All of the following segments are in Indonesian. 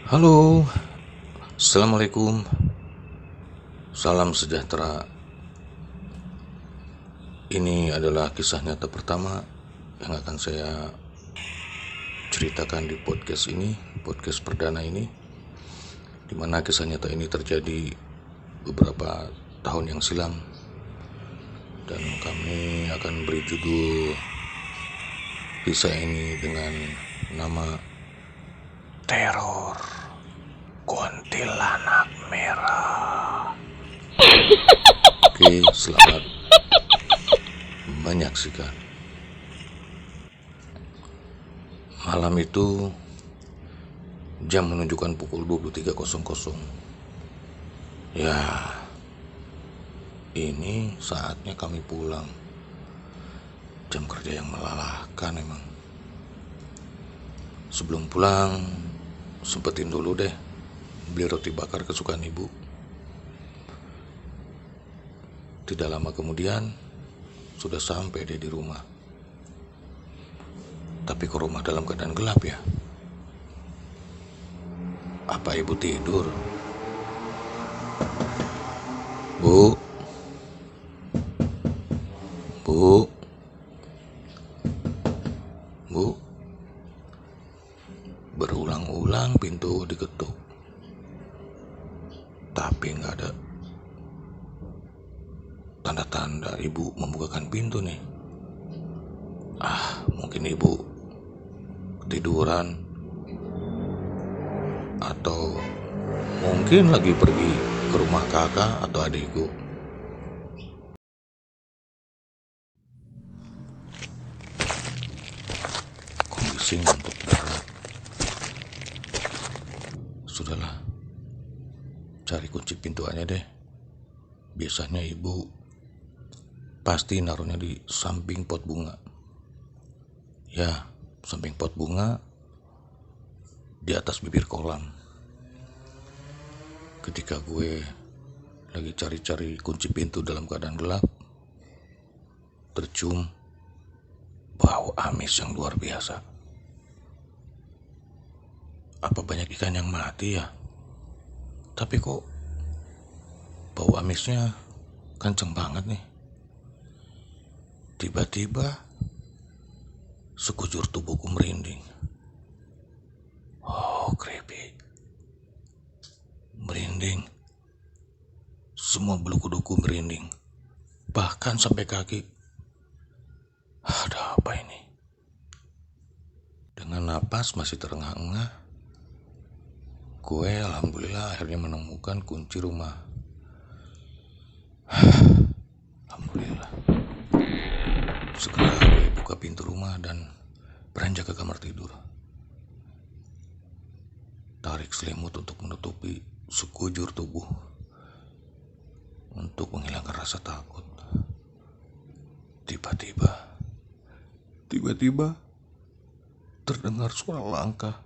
Halo, Assalamualaikum, salam sejahtera. Ini adalah kisah nyata pertama yang akan saya ceritakan di podcast ini, podcast perdana ini, di mana kisah nyata ini terjadi beberapa tahun yang silam. Dan kami akan beri judul kisah ini dengan nama Teror Kuntilanak Merah. Oke, selamat menyaksikan. Malam itu jam menunjukkan pukul 23.00. Ya, ini saatnya kami pulang. Jam kerja yang melelahkan emang. Sebelum pulang, sempetin dulu deh beli roti bakar kesukaan ibu. Tidak lama kemudian sudah sampai deh di rumah. Tapi ke rumah dalam keadaan gelap ya. Apa ibu tidur? Bu, bu, bu. Berulang-ulang pintu diketuk, tapi nggak ada tanda-tanda ibu membukakan pintu nih. Mungkin ibu ketiduran, atau mungkin lagi pergi ke rumah kakak atau adikku. Kondisi ngantuk berat. Sudahlah, cari kunci pintu aja deh. Biasanya ibu pasti naruhnya di samping pot bunga. Ya, samping pot bunga, di atas bibir kolam. Ketika gue lagi cari-cari kunci pintu dalam keadaan gelap, tercium bau amis yang luar biasa. Apa banyak ikan yang mati ya? Tapi kok bau amisnya kenceng banget nih. Tiba-tiba sekujur tubuhku merinding. Oh, creepy. Merinding. Semua bulu kuduku merinding. Bahkan sampai kaki. Ada apa ini? Dengan napas masih terengah-engah, gue alhamdulillah akhirnya menemukan kunci rumah. Alhamdulillah. Segera gue buka pintu rumah dan beranjak ke kamar tidur. Tarik selimut untuk menutupi sekujur tubuh untuk menghilangkan rasa takut. Tiba-tiba terdengar suara langkah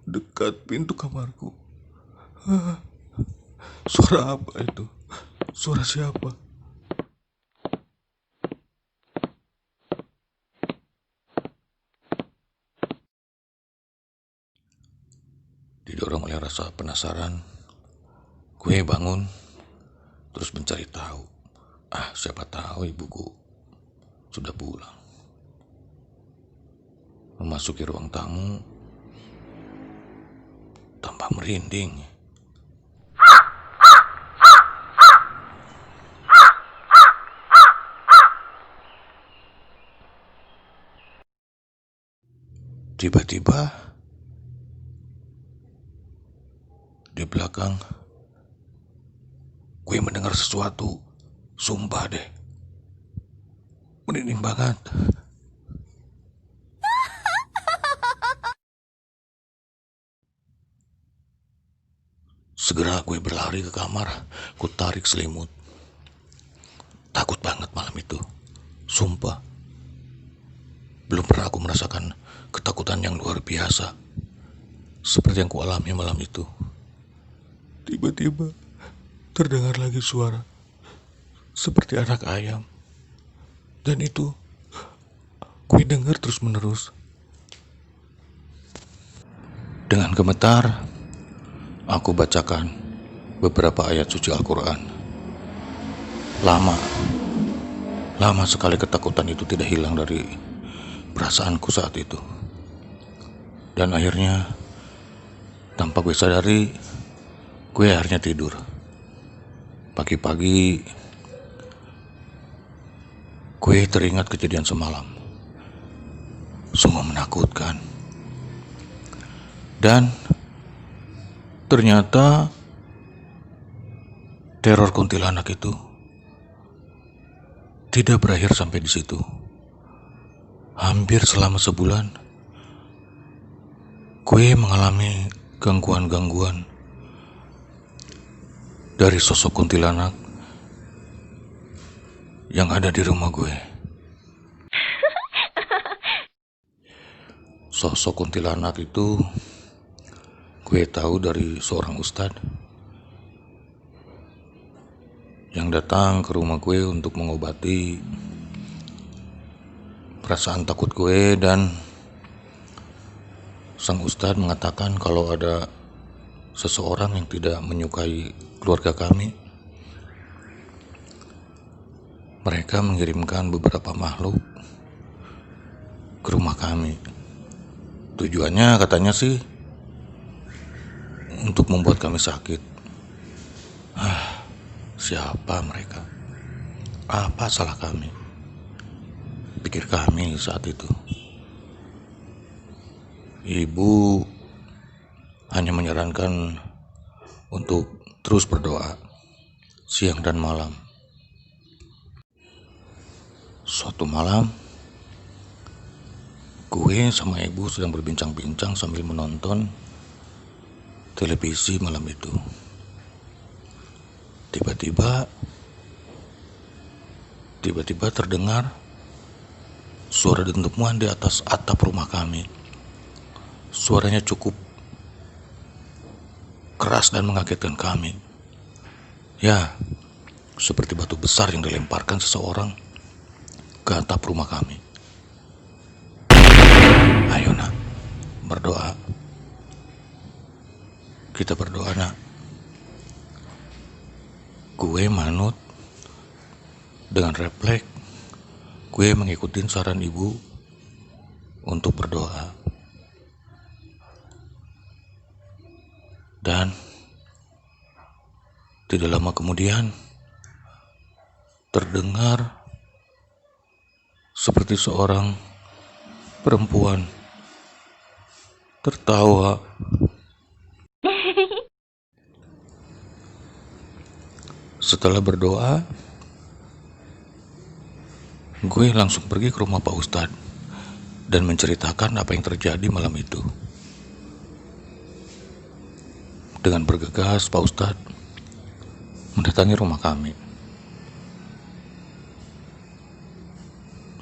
dekat pintu kamarku. Suara apa itu? Suara siapa? Didorong oleh rasa penasaran, gue bangun terus mencari tahu. Siapa tahu ibuku sudah pulang. Memasuki ruang tamu, tambah merinding. Tiba-tiba di belakang gue mendengar sesuatu. Sumpah deh, merinding banget. Segera gue berlari ke kamar, ku tarik selimut. Takut banget malam itu, sumpah. Belum pernah aku merasakan ketakutan yang luar biasa seperti yang ku alami malam itu. Tiba-tiba terdengar lagi suara seperti anak ayam. Dan itu gue dengar terus menerus. Dengan gemetar, aku bacakan beberapa ayat suci Al-Quran. Lama sekali ketakutan itu tidak hilang dari perasaanku saat itu. Dan akhirnya, tanpa gue sadari, gue akhirnya tidur. Pagi-pagi, gue teringat kejadian semalam. Sungguh menakutkan. Dan ternyata teror kuntilanak itu tidak berakhir sampai di situ. Hampir selama sebulan, gue mengalami gangguan-gangguan dari sosok kuntilanak yang ada di rumah gue. Sosok kuntilanak itu gue tahu dari seorang ustadz yang datang ke rumah gue untuk mengobati perasaan takut gue, dan sang ustadz mengatakan kalau ada seseorang yang tidak menyukai keluarga kami, mereka mengirimkan beberapa makhluk ke rumah kami. Tujuannya katanya sih untuk membuat kami sakit. Siapa mereka? Apa salah kami? Pikir kami saat itu. Ibu hanya menyarankan untuk terus berdoa siang dan malam. Suatu malam, gue sama ibu sedang berbincang-bincang sambil menonton televisi malam itu. Tiba-tiba terdengar suara dentuman di atas atap rumah kami. Suaranya cukup keras dan mengagetkan kami. Ya, seperti batu besar yang dilemparkan seseorang ke atap rumah kami. Ayo nak, berdoa. Kita berdoa nak. Gue manut. Dengan refleks, gue mengikuti saran ibu untuk berdoa. Dan tidak lama kemudian terdengar seperti seorang perempuan tertawa. Setelah berdoa, gue langsung pergi ke rumah Pak Ustadz dan menceritakan apa yang terjadi malam itu. Dengan bergegas, Pak Ustadz mendatangi rumah kami.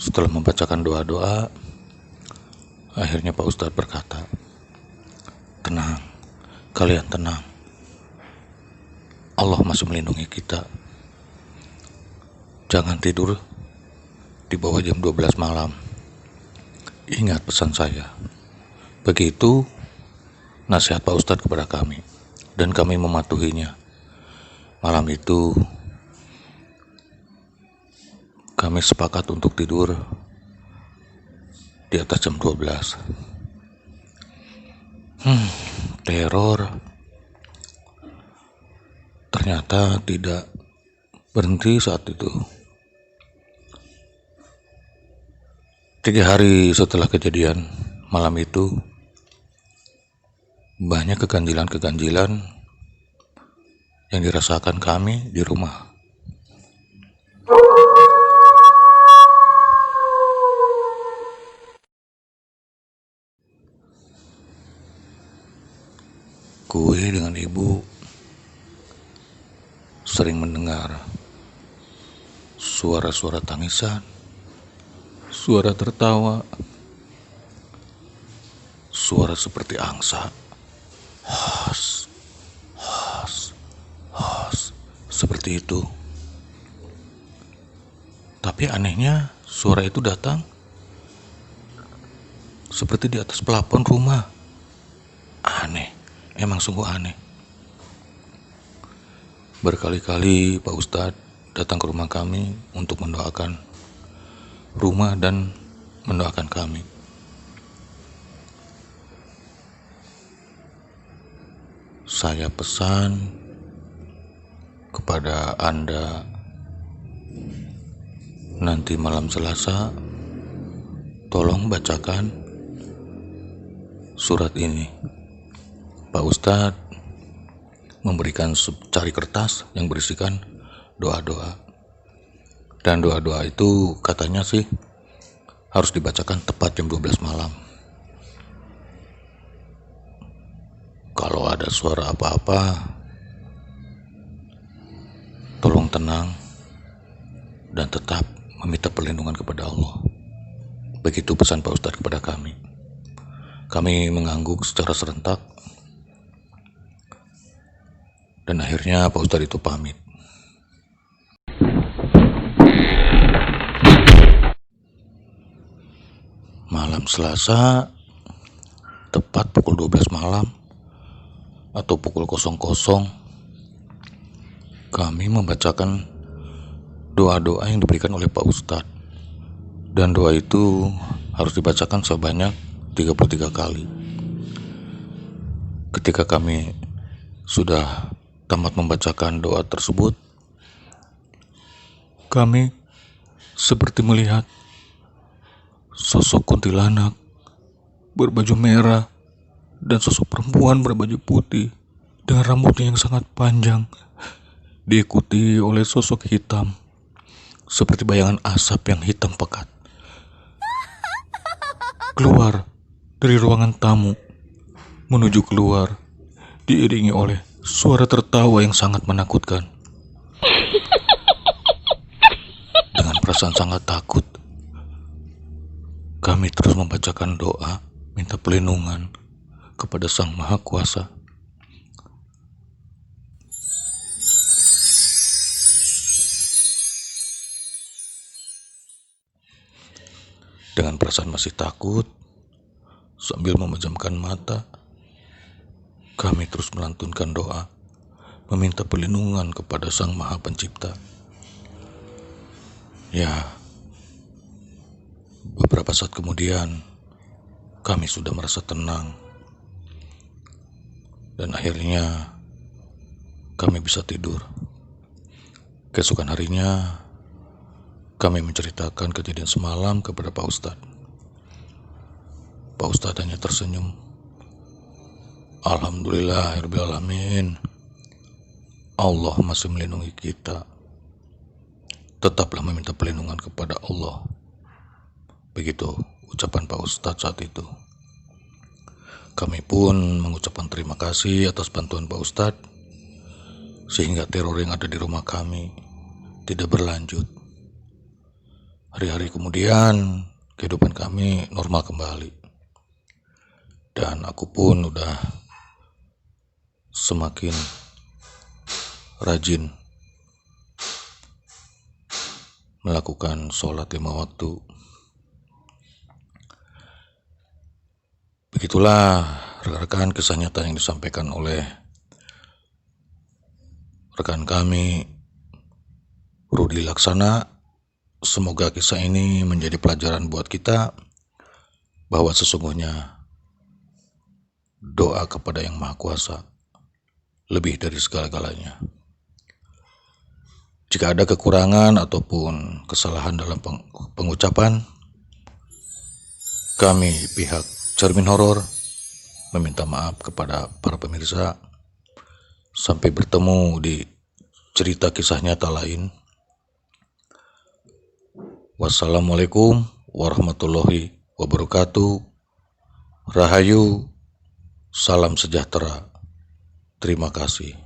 Setelah membacakan doa-doa, akhirnya Pak Ustadz berkata, "Tenang, kalian tenang. Allah masih melindungi kita. Jangan tidur di bawah jam 12 malam. Ingat pesan saya." Begitu nasihat Pak Ustadz kepada kami, dan kami mematuhinya. Malam itu kami sepakat untuk tidur di atas jam 12. Teror ternyata tidak berhenti saat itu. 3 hari setelah kejadian malam itu, banyak keganjilan-keganjilan yang dirasakan kami di rumah. Gue dengan ibu sering mendengar suara-suara tangisan, suara tertawa, suara seperti angsa. Hos, hos, hos, seperti itu. Tapi anehnya suara itu datang seperti di atas pelapon rumah. emang sungguh aneh. Berkali-kali Pak Ustadz datang ke rumah kami untuk mendoakan rumah dan mendoakan kami. Saya pesan kepada Anda nanti malam Selasa, tolong bacakan surat ini. Pak Ustadz memberikan secari kertas yang berisikan doa-doa. Dan doa-doa itu katanya sih harus dibacakan tepat jam 12 malam. Kalau ada suara apa-apa, tolong tenang dan tetap meminta perlindungan kepada Allah. Begitu pesan Pak Ustadz kepada kami. Kami mengangguk secara serentak. Dan akhirnya Pak Ustadz itu pamit. Malam Selasa, tepat pukul 12 malam atau pukul 00, kami membacakan doa-doa yang diberikan oleh Pak Ustadz. Dan doa itu harus dibacakan sebanyak 33 kali. Ketika kami sudah tamat membacakan doa tersebut, kami seperti melihat sosok kuntilanak berbaju merah dan sosok perempuan berbaju putih dengan rambutnya yang sangat panjang, diikuti oleh sosok hitam seperti bayangan asap yang hitam pekat, keluar dari ruangan tamu menuju keluar, diiringi oleh suara tertawa yang sangat menakutkan. Dengan perasaan sangat takut, kami terus membacakan doa minta perlindungan kepada Sang Maha Kuasa. Dengan perasaan masih takut, sambil memejamkan mata, kami terus melantunkan doa, meminta perlindungan kepada Sang Maha Pencipta. Ya, beberapa saat kemudian, kami sudah merasa tenang. Dan akhirnya, kami bisa tidur. Keesokan harinya, kami menceritakan kejadian semalam kepada Pak Ustadz. Pak Ustadz hanya tersenyum. Alhamdulillahirrahmanirrahim. Allah masih melindungi kita. Tetaplah meminta perlindungan kepada Allah. Begitu ucapan Pak Ustadz saat itu. Kami pun mengucapkan terima kasih atas bantuan Pak Ustadz, sehingga teror yang ada di rumah kami tidak berlanjut. Hari-hari kemudian kehidupan kami normal kembali. Dan aku pun udah semakin rajin melakukan sholat 5 waktu. Begitulah rekan-rekan kisah nyata yang disampaikan oleh rekan kami Rudi Laksana. Semoga kisah ini menjadi pelajaran buat kita bahwa sesungguhnya doa kepada Yang Maha Kuasa lebih dari segala-galanya. Jika ada kekurangan ataupun kesalahan dalam pengucapan, kami pihak Cermin Horor meminta maaf kepada para pemirsa. Sampai bertemu di cerita kisah nyata lain. Wassalamualaikum warahmatullahi wabarakatuh. Rahayu, salam sejahtera. Terima kasih.